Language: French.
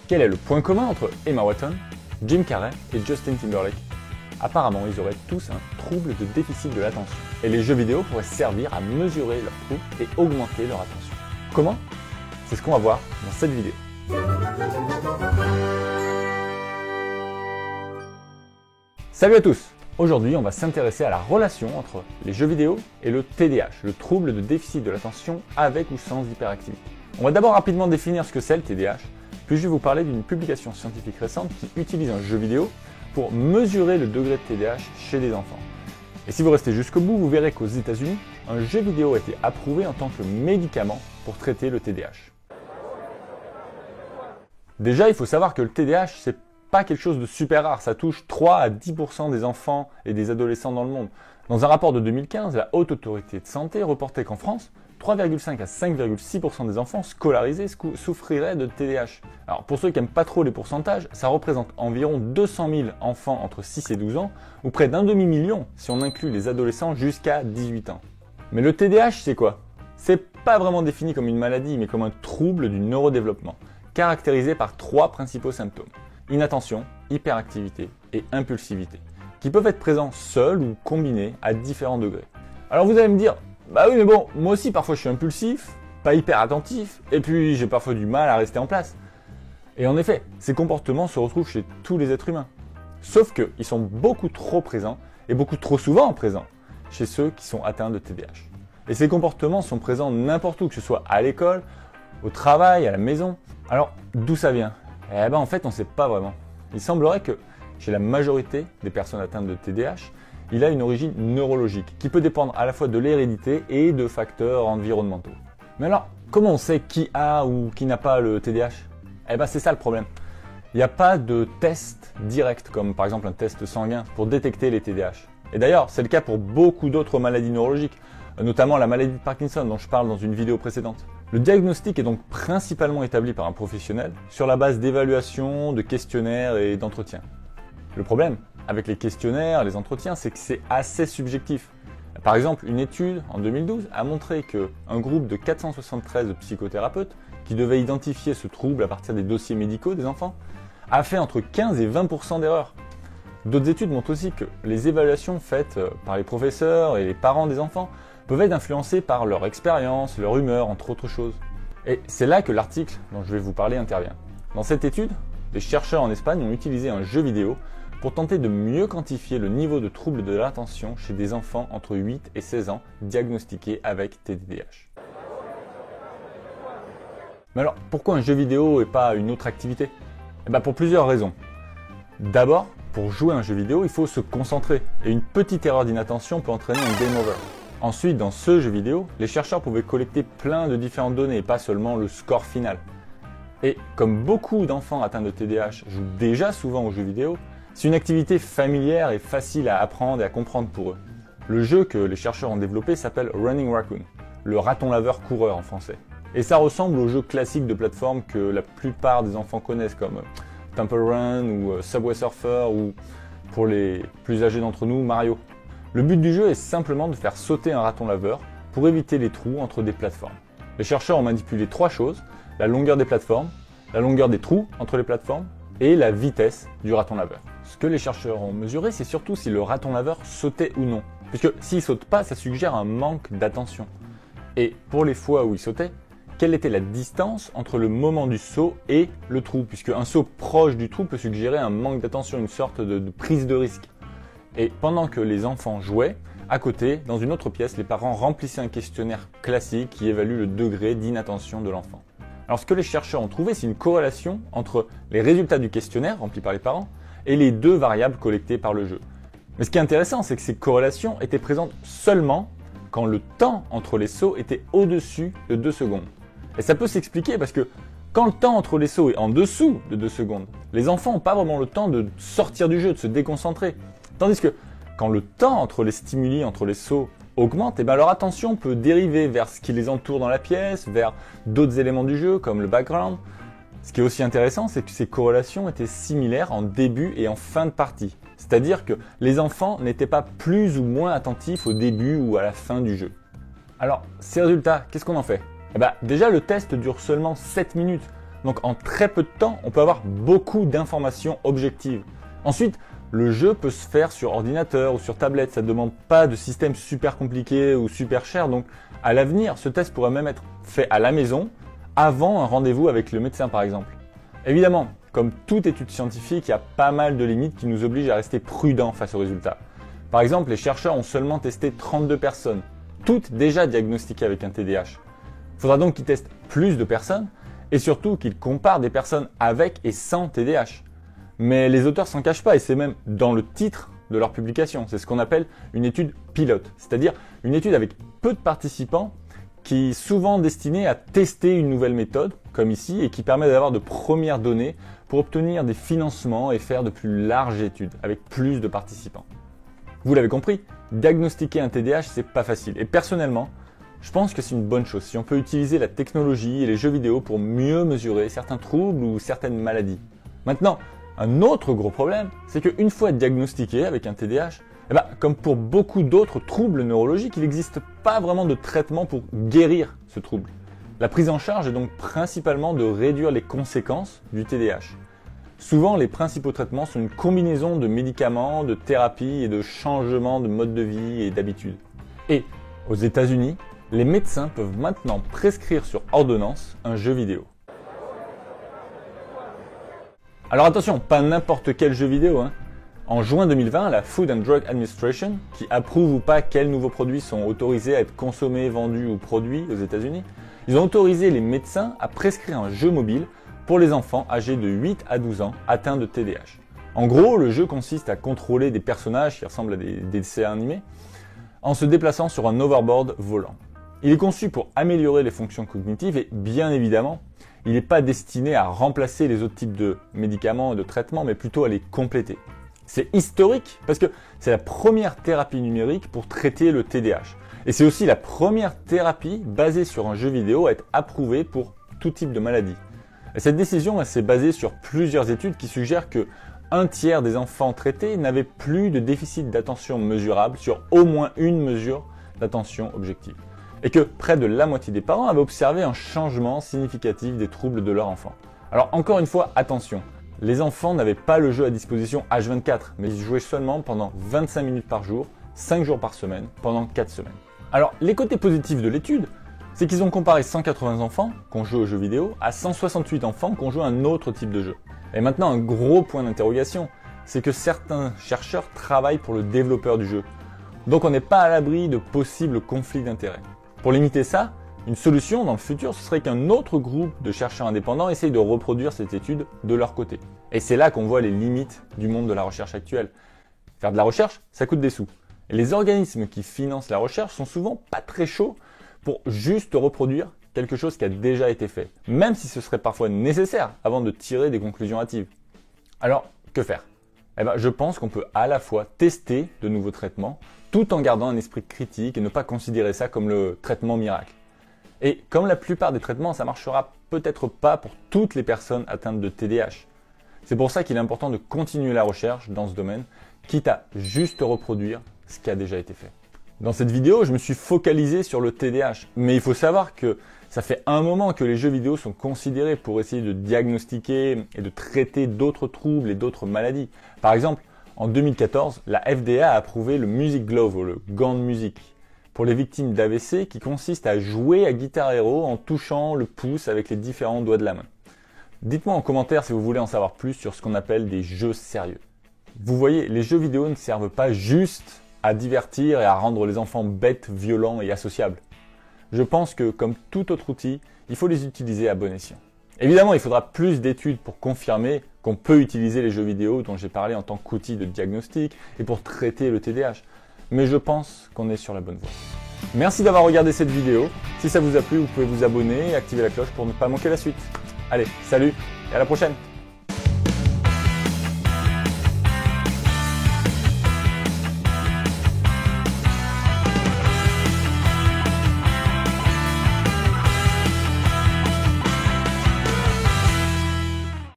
Quel est le point commun entre Emma Watson, Jim Carrey et Justin Timberlake? Apparemment, ils auraient tous un trouble de déficit de l'attention. Et les jeux vidéo pourraient servir à mesurer leur trouble et augmenter leur attention. Comment? C'est ce qu'on va voir dans cette vidéo. Salut à tous! Aujourd'hui, on va s'intéresser à la relation entre les jeux vidéo et le TDAH, le trouble de déficit de l'attention avec ou sans hyperactivité. On va d'abord rapidement définir ce que c'est le TDAH, puis je vais vous parler d'une publication scientifique récente qui utilise un jeu vidéo pour mesurer le degré de TDAH chez des enfants. Et si vous restez jusqu'au bout, vous verrez qu'aux États-Unis, un jeu vidéo a été approuvé en tant que médicament pour traiter le TDAH. Déjà, il faut savoir que le TDAH, c'est pas quelque chose de super rare, ça touche 3 à 10% des enfants et des adolescents dans le monde. Dans un rapport de 2015, la Haute Autorité de Santé reportait qu'en France, 3,5 à 5,6% des enfants scolarisés souffriraient de TDAH. Alors pour ceux qui n'aiment pas trop les pourcentages, ça représente environ 200 000 enfants entre 6 et 12 ans, ou près d'un demi-million si on inclut les adolescents jusqu'à 18 ans. Mais le TDAH, c'est quoi? C'est pas vraiment défini comme une maladie, mais comme un trouble du neurodéveloppement, caractérisé par 3 principaux symptômes: inattention, hyperactivité et impulsivité, qui peuvent être présents seuls ou combinés à différents degrés. Alors vous allez me dire, bah oui mais bon, moi aussi parfois je suis impulsif, pas hyper attentif, et puis j'ai parfois du mal à rester en place. Et en effet, ces comportements se retrouvent chez tous les êtres humains. Sauf qu'ils sont beaucoup trop présents, et beaucoup trop souvent présents, chez ceux qui sont atteints de TDAH. Et ces comportements sont présents n'importe où, que ce soit à l'école, au travail, à la maison. Alors, d'où ça vient? Eh ben en fait, on ne sait pas vraiment. Il semblerait que chez la majorité des personnes atteintes de TDAH, il a une origine neurologique qui peut dépendre à la fois de l'hérédité et de facteurs environnementaux. Mais alors, comment on sait qui a ou qui n'a pas le TDAH? Eh ben c'est ça le problème. Il n'y a pas de test direct, comme par exemple un test sanguin, pour détecter les TDAH. Et d'ailleurs, c'est le cas pour beaucoup d'autres maladies neurologiques, notamment la maladie de Parkinson dont je parle dans une vidéo précédente. Le diagnostic est donc principalement établi par un professionnel sur la base d'évaluations, de questionnaires et d'entretiens. Le problème avec les questionnaires, les entretiens, c'est que c'est assez subjectif. Par exemple, une étude en 2012 a montré qu'un groupe de 473 psychothérapeutes qui devaient identifier ce trouble à partir des dossiers médicaux des enfants a fait entre 15 et 20% d'erreurs. D'autres études montrent aussi que les évaluations faites par les professeurs et les parents des enfants peuvent être influencés par leur expérience, leur humeur, entre autres choses. Et c'est là que l'article dont je vais vous parler intervient. Dans cette étude, les chercheurs en Espagne ont utilisé un jeu vidéo pour tenter de mieux quantifier le niveau de trouble de l'attention chez des enfants entre 8 et 16 ans diagnostiqués avec TDAH. Mais alors, pourquoi un jeu vidéo et pas une autre activité? Eh bien, pour plusieurs raisons. D'abord, pour jouer à un jeu vidéo, il faut se concentrer, et une petite erreur d'inattention peut entraîner un game over. Ensuite, dans ce jeu vidéo, les chercheurs pouvaient collecter plein de différentes données, et pas seulement le score final. Et comme beaucoup d'enfants atteints de TDAH jouent déjà souvent aux jeux vidéo, c'est une activité familière et facile à apprendre et à comprendre pour eux. Le jeu que les chercheurs ont développé s'appelle Running Raccoon, le raton laveur coureur en français. Et ça ressemble aux jeux classiques de plateforme que la plupart des enfants connaissent, comme Temple Run ou Subway Surfer, ou pour les plus âgés d'entre nous, Mario. Le but du jeu est simplement de faire sauter un raton laveur pour éviter les trous entre des plateformes. Les chercheurs ont manipulé 3 choses: la longueur des plateformes, la longueur des trous entre les plateformes et la vitesse du raton laveur. Ce que les chercheurs ont mesuré, c'est surtout si le raton laveur sautait ou non. Puisque s'il saute pas, ça suggère un manque d'attention. Et pour les fois où il sautait, quelle était la distance entre le moment du saut et le trou? Puisque un saut proche du trou peut suggérer un manque d'attention, une sorte de prise de risque. Et pendant que les enfants jouaient, à côté, dans une autre pièce, les parents remplissaient un questionnaire classique qui évalue le degré d'inattention de l'enfant. Alors ce que les chercheurs ont trouvé, c'est une corrélation entre les résultats du questionnaire rempli par les parents et les 2 variables collectées par le jeu. Mais ce qui est intéressant, c'est que ces corrélations étaient présentes seulement quand le temps entre les sauts était au-dessus de 2 secondes. Et ça peut s'expliquer parce que quand le temps entre les sauts est en dessous de 2 secondes, les enfants n'ont pas vraiment le temps de sortir du jeu, de se déconcentrer. Tandis que quand le temps entre les stimuli, entre les sauts augmente, et bien leur attention peut dériver vers ce qui les entoure dans la pièce, vers d'autres éléments du jeu comme le background. Ce qui est aussi intéressant, c'est que ces corrélations étaient similaires en début et en fin de partie. C'est-à-dire que les enfants n'étaient pas plus ou moins attentifs au début ou à la fin du jeu. Alors, ces résultats, qu'est-ce qu'on en fait? Déjà, le test dure seulement 7 minutes. Donc en très peu de temps, on peut avoir beaucoup d'informations objectives. Ensuite, le jeu peut se faire sur ordinateur ou sur tablette. Ça ne demande pas de système super compliqué ou super cher. Donc à l'avenir, ce test pourrait même être fait à la maison avant un rendez-vous avec le médecin par exemple. Évidemment, comme toute étude scientifique, il y a pas mal de limites qui nous obligent à rester prudents face aux résultats. Par exemple, les chercheurs ont seulement testé 32 personnes, toutes déjà diagnostiquées avec un TDAH. Il faudra donc qu'ils testent plus de personnes et surtout qu'ils comparent des personnes avec et sans TDAH. Mais les auteurs s'en cachent pas et c'est même dans le titre de leur publication. C'est ce qu'on appelle une étude pilote, c'est-à-dire une étude avec peu de participants qui est souvent destinée à tester une nouvelle méthode, comme ici, et qui permet d'avoir de premières données pour obtenir des financements et faire de plus larges études avec plus de participants. Vous l'avez compris, diagnostiquer un TDAH, c'est pas facile. Et personnellement, je pense que c'est une bonne chose si on peut utiliser la technologie et les jeux vidéo pour mieux mesurer certains troubles ou certaines maladies. Maintenant, un autre gros problème, c'est qu'une fois diagnostiqué avec un TDAH, comme pour beaucoup d'autres troubles neurologiques, il n'existe pas vraiment de traitement pour guérir ce trouble. La prise en charge est donc principalement de réduire les conséquences du TDAH. Souvent, les principaux traitements sont une combinaison de médicaments, de thérapies et de changements de mode de vie et d'habitude. Et aux États-Unis, les médecins peuvent maintenant prescrire sur ordonnance un jeu vidéo. Alors attention, pas n'importe quel jeu vidéo. En juin 2020, la Food and Drug Administration, qui approuve ou pas quels nouveaux produits sont autorisés à être consommés, vendus ou produits aux États-Unis, ils ont autorisé les médecins à prescrire un jeu mobile pour les enfants âgés de 8 à 12 ans atteints de TDAH. En gros, le jeu consiste à contrôler des personnages qui ressemblent à des dessins animés en se déplaçant sur un overboard volant. Il est conçu pour améliorer les fonctions cognitives et bien évidemment, il n'est pas destiné à remplacer les autres types de médicaments et de traitements, mais plutôt à les compléter. C'est historique parce que c'est la première thérapie numérique pour traiter le TDAH. Et c'est aussi la première thérapie basée sur un jeu vidéo à être approuvée pour tout type de maladie. Et cette décision s'est basée sur plusieurs études qui suggèrent que un tiers des enfants traités n'avaient plus de déficit d'attention mesurable sur au moins une mesure d'attention objective. Et que près de la moitié des parents avaient observé un changement significatif des troubles de leur enfant. Alors encore une fois, attention. Les enfants n'avaient pas le jeu à disposition H24, mais ils jouaient seulement pendant 25 minutes par jour, 5 jours par semaine, pendant 4 semaines. Alors, les côtés positifs de l'étude, c'est qu'ils ont comparé 180 enfants qui ont joué aux jeux vidéo à 168 enfants qui ont joué à un autre type de jeu. Et maintenant, un gros point d'interrogation, c'est que certains chercheurs travaillent pour le développeur du jeu. Donc on n'est pas à l'abri de possibles conflits d'intérêts. Pour limiter ça, une solution dans le futur, ce serait qu'un autre groupe de chercheurs indépendants essaye de reproduire cette étude de leur côté. Et c'est là qu'on voit les limites du monde de la recherche actuelle. Faire de la recherche, ça coûte des sous. Et les organismes qui financent la recherche sont souvent pas très chauds pour juste reproduire quelque chose qui a déjà été fait, même si ce serait parfois nécessaire avant de tirer des conclusions hâtives. Alors, que faire ? Je pense qu'on peut à la fois tester de nouveaux traitements, tout en gardant un esprit critique et ne pas considérer ça comme le traitement miracle. Et comme la plupart des traitements, ça marchera peut-être pas pour toutes les personnes atteintes de TDAH. C'est pour ça qu'il est important de continuer la recherche dans ce domaine, quitte à juste reproduire ce qui a déjà été fait. Dans cette vidéo, je me suis focalisé sur le TDAH, mais il faut savoir que ça fait un moment que les jeux vidéo sont considérés pour essayer de diagnostiquer et de traiter d'autres troubles et d'autres maladies. Par exemple, en 2014, la FDA a approuvé le Music Glove, ou le gant de musique, pour les victimes d'AVC qui consiste à jouer à Guitar Hero en touchant le pouce avec les différents doigts de la main. Dites-moi en commentaire si vous voulez en savoir plus sur ce qu'on appelle des jeux sérieux. Vous voyez, les jeux vidéo ne servent pas juste à divertir et à rendre les enfants bêtes, violents et associables. Je pense que, comme tout autre outil, il faut les utiliser à bon escient. Évidemment, il faudra plus d'études pour confirmer qu'on peut utiliser les jeux vidéo dont j'ai parlé en tant qu'outil de diagnostic et pour traiter le TDAH. Mais je pense qu'on est sur la bonne voie. Merci d'avoir regardé cette vidéo. Si ça vous a plu, vous pouvez vous abonner et activer la cloche pour ne pas manquer la suite. Allez, salut et à la prochaine!